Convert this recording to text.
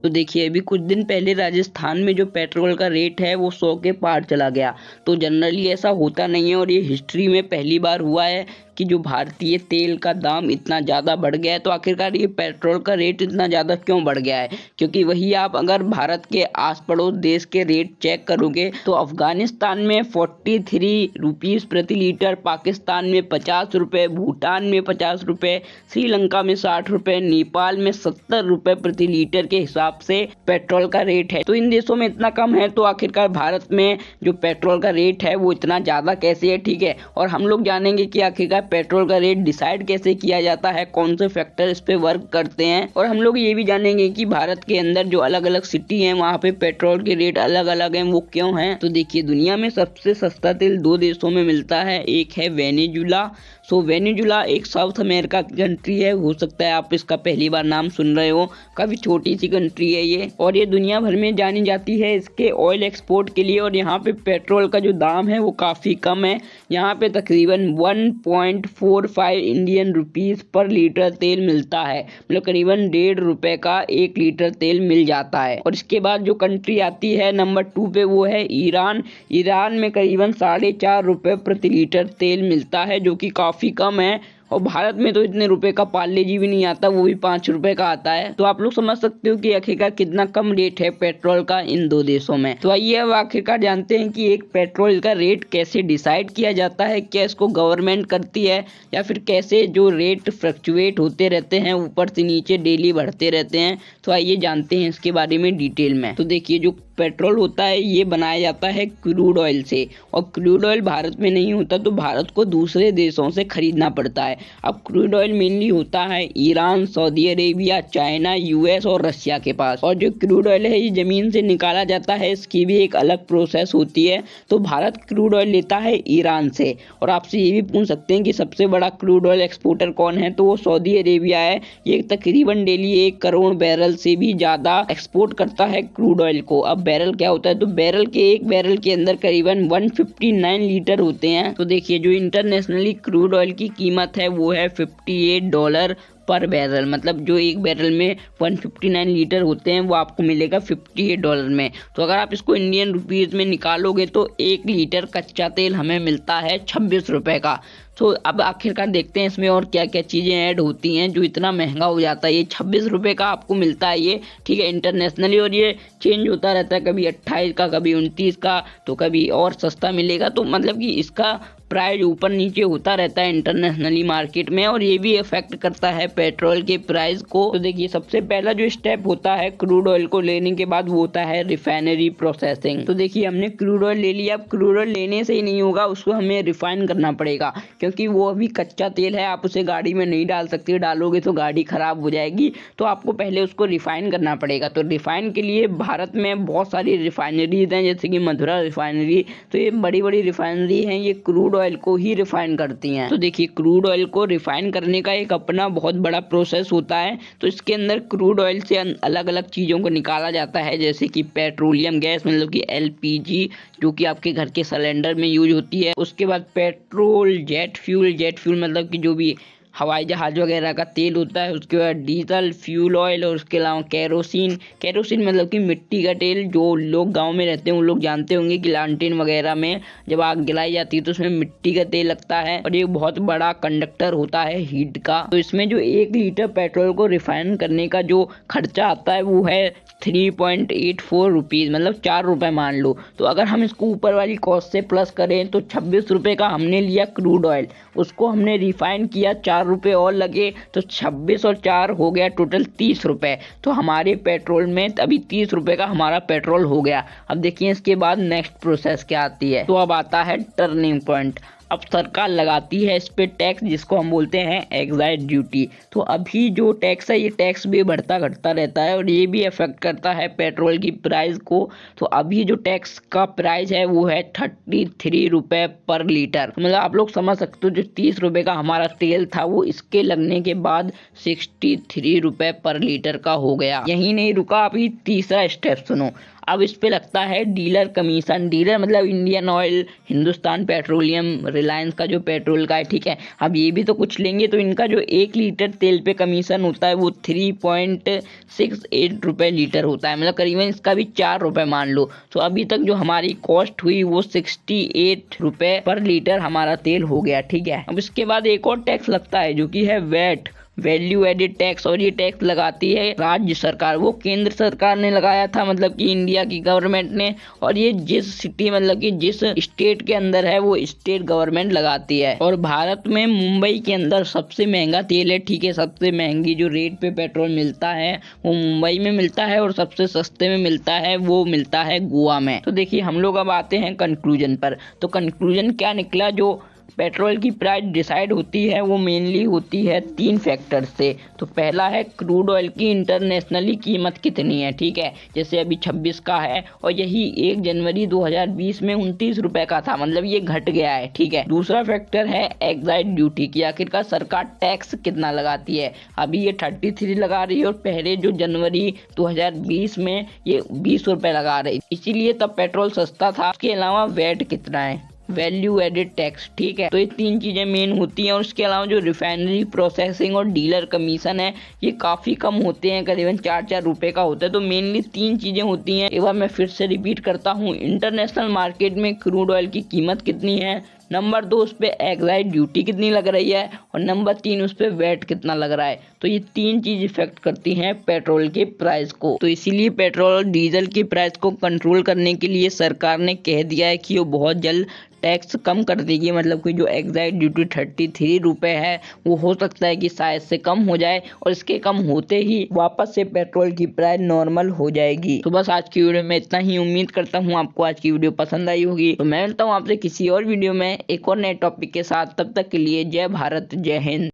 तो देखिए अभी कुछ दिन पहले राजस्थान में जो पेट्रोल का रेट है वो 100 के पार चला गया। तो जनरली ऐसा होता नहीं है और ये हिस्ट्री में पहली बार हुआ है कि जो भारतीय तेल का दाम इतना ज़्यादा बढ़ गया है। तो आखिरकार ये पेट्रोल का रेट इतना ज़्यादा क्यों बढ़ गया है? क्योंकि वही आप अगर भारत के आस पड़ोस देश के रेट चेक करोगे तो अफगानिस्तान में 43 रुपीज़ प्रति लीटर, पाकिस्तान में 50 रुपये, भूटान में 50 रुपये, श्रीलंका में 60 रुपये, नेपाल में 70 रुपये प्रति लीटर के हिसाब से पेट्रोल का रेट है। तो इन देशों में इतना कम है तो आखिरकार भारत में जो पेट्रोल का रेट है वो इतना ज़्यादा कैसे है? ठीक है, और हम लोग जानेंगे कि आखिरकार पेट्रोल का रेट डिसाइड कैसे किया जाता है, कौन से फैक्टर इस पे वर्क करते हैं, और हम लोग ये भी जानेंगे कि भारत के अंदर जो अलग अलग सिटी हैं वहाँ पे पेट्रोल के रेट अलग अलग हैं, वो क्यों हैं। तो देखिए दुनिया में सबसे सस्ता तेल 2 देशों में मिलता है, एक है वेनेजुला। वेनेजुला एक साउथ अमेरिका की कंट्री है, हो सकता है आप इसका पहली बार नाम सुन रहे हो। काफ़ी छोटी सी कंट्री है ये और ये दुनिया भर में जानी जाती है इसके ऑयल एक्सपोर्ट के लिए। और यहाँ पे पेट्रोल का जो दाम है वो काफ़ी कम है, यहाँ पे तकरीबन 1.45 इंडियन रुपीज़ पर लीटर तेल मिलता है, मतलब करीबन 1.5 रुपये का 1 लीटर तेल मिल जाता है। और इसके बाद जो कंट्री आती है नंबर 2 पे वो है ईरान। ईरान में करीबन 4.5 रुपये प्रति लीटर तेल मिलता है, जो कि काफ़ी कम है। और भारत में तो इतने रुपए का पार्ले जी भी नहीं आता, वो भी 5 रुपए का आता है। तो आप लोग समझ सकते हो कि आखिरकार कितना कम रेट है पेट्रोल का इन 2 देशों में। तो आइए अब आखिरकार जानते हैं कि एक पेट्रोल का रेट कैसे डिसाइड किया जाता है, क्या इसको गवर्नमेंट करती है या फिर कैसे जो रेट फ्लक्चुएट होते रहते हैं, ऊपर से नीचे डेली बढ़ते रहते हैं। तो आइए जानते हैं इसके बारे में डिटेल में। तो देखिए जो पेट्रोल होता है ये बनाया जाता है क्रूड ऑयल से, और क्रूड ऑयल भारत में नहीं होता तो भारत को दूसरे देशों से खरीदना पड़ता है। अब क्रूड ऑयल मेनली होता है Iran, Saudi Arabia, China, US और रशिया के पास। और जो क्रूड ऑयल है ये ज़मीन से निकाला जाता है, इसकी भी एक अलग प्रोसेस होती है। तो भारत क्रूड ऑयल लेता है ईरान से। और आपसे ये भी पूछ सकते हैं कि सबसे बड़ा क्रूड ऑयल एक्सपोर्टर कौन है, तो वो सऊदी अरेबिया है। ये तकरीबन डेली 1 करोड़ बैरल से भी ज़्यादा एक्सपोर्ट करता है क्रूड ऑयल को। अब बैरल क्या होता है, तो एक बैरल के अंदर करीबन 159 लीटर होते हैं। तो देखिए जो इंटरनेशनली क्रूड ऑयल की कीमत है वो है $58 पर बैरल, मतलब जो एक बैरल में 159 लीटर होते हैं वो आपको मिलेगा $58 में। तो अगर आप इसको इंडियन रुपीज़ में निकालोगे तो 1 लीटर कच्चा तेल हमें मिलता है 26 रुपये का। तो अब आखिरकार देखते हैं इसमें और क्या क्या चीज़ें ऐड होती हैं जो इतना महंगा हो जाता है। ये 26 रुपये का आपको मिलता है ये, ठीक है, इंटरनेशनली। और ये चेंज होता रहता है, कभी 28 का, कभी 29 का, तो कभी और सस्ता मिलेगा। तो मतलब कि इसका प्राइस ऊपर नीचे होता रहता है इंटरनेशनली मार्केट में, और ये भी इफेक्ट करता है पेट्रोल के प्राइस को। तो देखिए सबसे पहला जो स्टेप होता है क्रूड ऑयल को लेने के बाद वो होता है रिफाइनरी प्रोसेसिंग। तो देखिए हमने क्रूड ऑयल ले लिया, अब क्रूड ऑयल लेने से ही नहीं होगा, उसको हमें रिफाइन करना पड़ेगा, क्योंकि वो अभी कच्चा तेल है, आप उसे गाड़ी में नहीं डाल सकते, डालोगे तो गाड़ी खराब हो जाएगी। तो आपको पहले उसको रिफाइन करना पड़ेगा। तो रिफाइन के लिए भारत में बहुत सारी रिफाइनरीज हैं, जैसे कि मधुरा रिफाइनरी। तो ये बड़ी बड़ी रिफाइनरी हैं, ये क्रूड ऑयल को ही रिफाइन करती हैं। तो देखिए क्रूड ऑयल को रिफाइन करने का एक अपना बहुत बड़ा प्रोसेस होता है। तो इसके अंदर क्रूड ऑयल से अलग अलग चीज़ों को निकाला जाता है, जैसे कि पेट्रोलियम गैस, मतलब कि LPG, जो कि आपके घर के सिलेंडर में यूज होती है। उसके बाद पेट्रोल, जेट फ्यूल मतलब कि जो भी हवाई जहाज वगैरह का तेल होता है। उसके बाद डीजल, फ्यूल ऑयल, और उसके अलावा केरोसिन मतलब कि मिट्टी का तेल। जो लोग गांव में रहते हैं वो लोग जानते होंगे कि लालटेन वगैरह में जब आग जलाई जाती है तो उसमें मिट्टी का तेल लगता है, और ये बहुत बड़ा कंडक्टर होता है हीट का। तो इसमें जो 1 लीटर पेट्रोल को रिफाइन करने का जो खर्चा आता है वो है 3.84 रुपीज़, मतलब 4 रुपये मान लो। तो अगर हम इसको ऊपर वाली कॉस्ट से प्लस करें तो 26 रुपये का हमने लिया क्रूड ऑयल, उसको हमने रिफाइन किया, 4 रुपये और लगे, तो 26 और 4 हो गया टोटल 30 रुपये। तो हमारे पेट्रोल में अभी 30 रुपये का हमारा पेट्रोल हो गया। अब देखिए इसके बाद नेक्स्ट प्रोसेस क्या आती है। तो अब आता है टर्निंग पॉइंट। अब सरकार लगाती है इस पे टैक्स, जिसको हम बोलते हैं एक्साइज ड्यूटी। तो अभी जो टैक्स है ये टैक्स भी बढ़ता घटता रहता है, और ये भी अफेक्ट करता है पेट्रोल की प्राइस को। तो अभी जो टैक्स का प्राइस है वो है 33 रुपये पर लीटर। मतलब आप लोग समझ सकते हो जो 30 रुपये का हमारा तेल था वो इसके लगने के बाद 63 रुपये पर लीटर का हो गया। यही नहीं रुका, अभी तीसरा स्टेप सुनो। अब इस पे लगता है डीलर कमीशन। डीलर मतलब Indian oil, Hindustan petroleum, Reliance का जो पेट्रोल का है, ठीक है। अब ये भी तो कुछ लेंगे, तो इनका जो 1 लीटर तेल पे कमीशन होता है वो 3.68 रुपये लीटर होता है, मतलब करीबन इसका भी 4 रुपये मान लो। तो अभी तक जो हमारी कॉस्ट हुई वो 68 रुपये पर लीटर हमारा तेल हो गया, ठीक है। अब इसके बाद एक और टैक्स लगता है जो कि है वैट, वैल्यू एडेड टैक्स, और ये टैक्स लगाती है राज्य सरकार। वो केंद्र सरकार ने लगाया था, मतलब कि इंडिया की गवर्नमेंट ने, और ये जिस सिटी मतलब कि जिस स्टेट के अंदर है वो स्टेट गवर्नमेंट लगाती है। और भारत में मुंबई के अंदर सबसे महंगा तेल है, ठीक है। सबसे महंगी जो रेट पे पेट्रोल मिलता है वो मुंबई में मिलता है, और सबसे सस्ते में मिलता है वो मिलता है गोवा में। तो देखिए हम लोग अब आते हैं कंक्लूजन पर। तो कंक्लूजन क्या निकला, जो पेट्रोल की प्राइस डिसाइड होती है वो मेनली होती है 3 फैक्टर से। तो पहला है क्रूड ऑयल की इंटरनेशनली कीमत कितनी है, ठीक है। जैसे अभी 26 का है और यही 1 जनवरी 2020 में 29 रुपए का था, मतलब ये घट गया है, ठीक है। दूसरा फैक्टर है एक्साइज ड्यूटी की, आखिरकार सरकार टैक्स कितना लगाती है। अभी ये 33 लगा रही है और पहले जो जनवरी 2020 में ये 20 रुपए लगा रही, इसीलिए तब पेट्रोल सस्ता था। उसके अलावा वैट कितना है, वैल्यू एडेड टैक्स, ठीक है। तो ये 3 चीजें मेन होती हैं, और उसके अलावा जो रिफाइनरी प्रोसेसिंग और डीलर कमीशन है ये काफी कम होते हैं, करीबन 4-4 रुपए का होता है। तो मेनली 3 चीजें होती हैं। एक बार मैं फिर से रिपीट करता हूँ, इंटरनेशनल मार्केट में क्रूड ऑयल की कीमत कितनी है, नंबर 2 उस पर एक्साइज ड्यूटी कितनी लग रही है, और नंबर 3 उस पर वैट कितना लग रहा है। तो ये 3 चीज इफेक्ट करती हैं पेट्रोल के प्राइस को। तो इसीलिए पेट्रोल और डीजल की प्राइस को कंट्रोल करने के लिए सरकार ने कह दिया है कि वो बहुत जल्द टैक्स कम कर देगी, मतलब कि जो एक्साइज ड्यूटी 33 रुपए है वो हो सकता है कि शायद से कम हो जाए, और इसके कम होते ही वापस से पेट्रोल की प्राइस नॉर्मल हो जाएगी। तो बस आज की वीडियो में इतना ही। उम्मीद करता हूँ आपको आज की वीडियो पसंद आई होगी। तो मैं मिलता हूँ आपसे किसी और वीडियो में एक और नए टॉपिक के साथ। तब तक के लिए जय भारत, जय हिंद।